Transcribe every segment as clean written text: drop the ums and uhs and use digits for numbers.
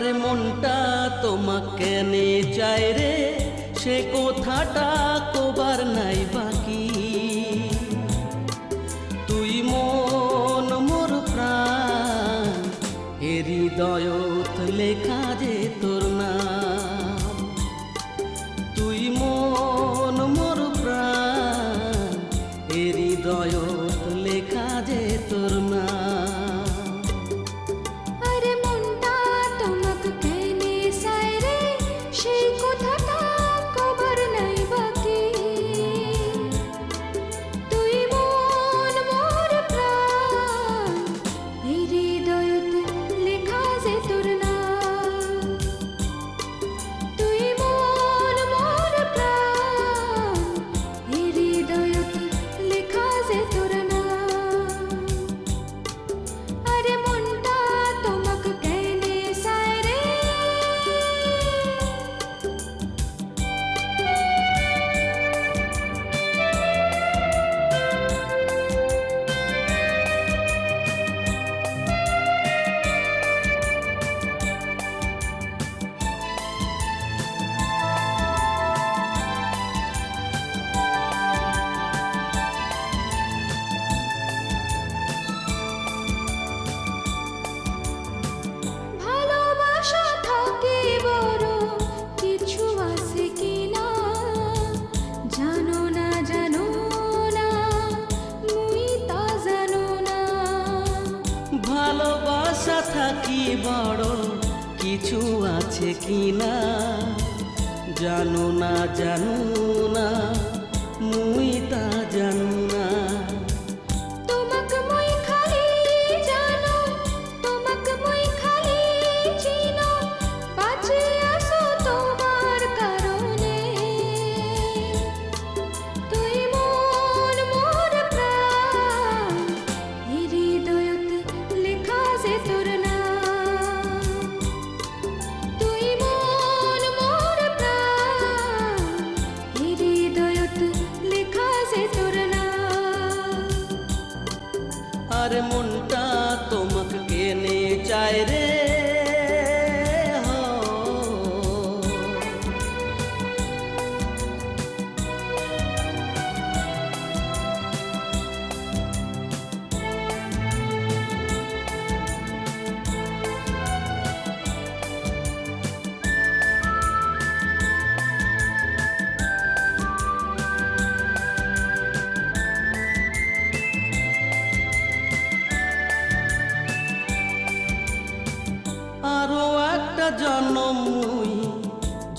আরে মনটা তোমাকে নে চাই রে, সে কথাটা কবার নাই বাকি। তুই মন মোর প্রাণ, এ হৃদয়ত লেখা যে তোর নাম। তুই মন মোর প্রাণ, এ হৃদয়ত লেখা যে তোর নাম। ভালোবাসা থাকি বড় কিছু আছে কিনা, জানো না জানো না মুই তা জানো না। তোমাক মই খালি জানো, তোমাক মই খালি চিনো, বাঁচে আছো তোমার কারণে। তুই মন মোর প্রাণ, এই হৃদয়ত লেখা যে তোর নাম। তুই মন মোর প্রাণ, এই হৃদয়ত লেখা যে তোর নাম। আরে মনটা তোমাকে কেনে চায় রে, আরো একটা জন্ম মুই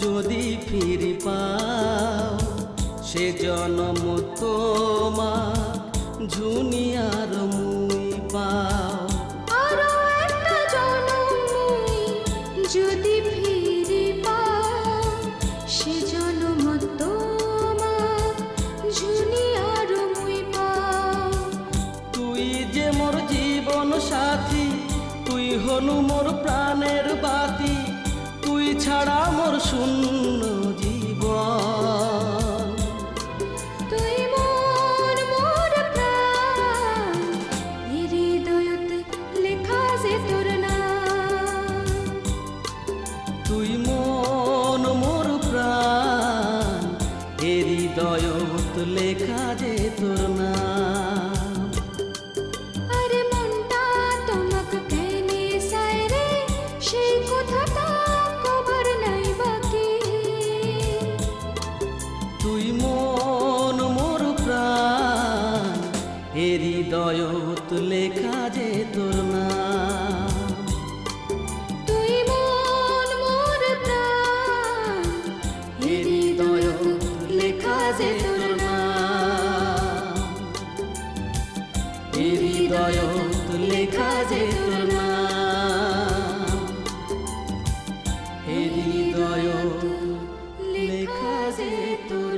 যদি ফিরি পাও, সে জন্ম তোমার ঝুনিয়ার মুই পাও। আরো একটা জনম মুই যদি ফিরে পাও, সে জনম তোমার ঝুনিয়ার মুই পাও। তুই যে মোর জীবন সাথী, তুই হনু মোর প্রাণের বাতি, তুই ছাড়া মোর শূন্য জীবন। তুই মন মোর প্রাণ, এই হৃদয়ত লেখা যে তোর নাম। তুই মন মোর প্রাণ, এ হৃদয়ত লেখা যে তোর নাম। আরে মনটা তোমাক কেনে চায় রে, সেই কথাটা কবার নাই বাকি। তুই মন মোর প্রাণ, এ হৃদয়ত লেখা যে তোর নাম। তুই মন মোর প্রাণ, এ হৃদয়ত লেখা যে তোর নাম। এ হৃদয়ত লেখা যে তোর নাম। এ হৃদয়ত লেখা যে তোর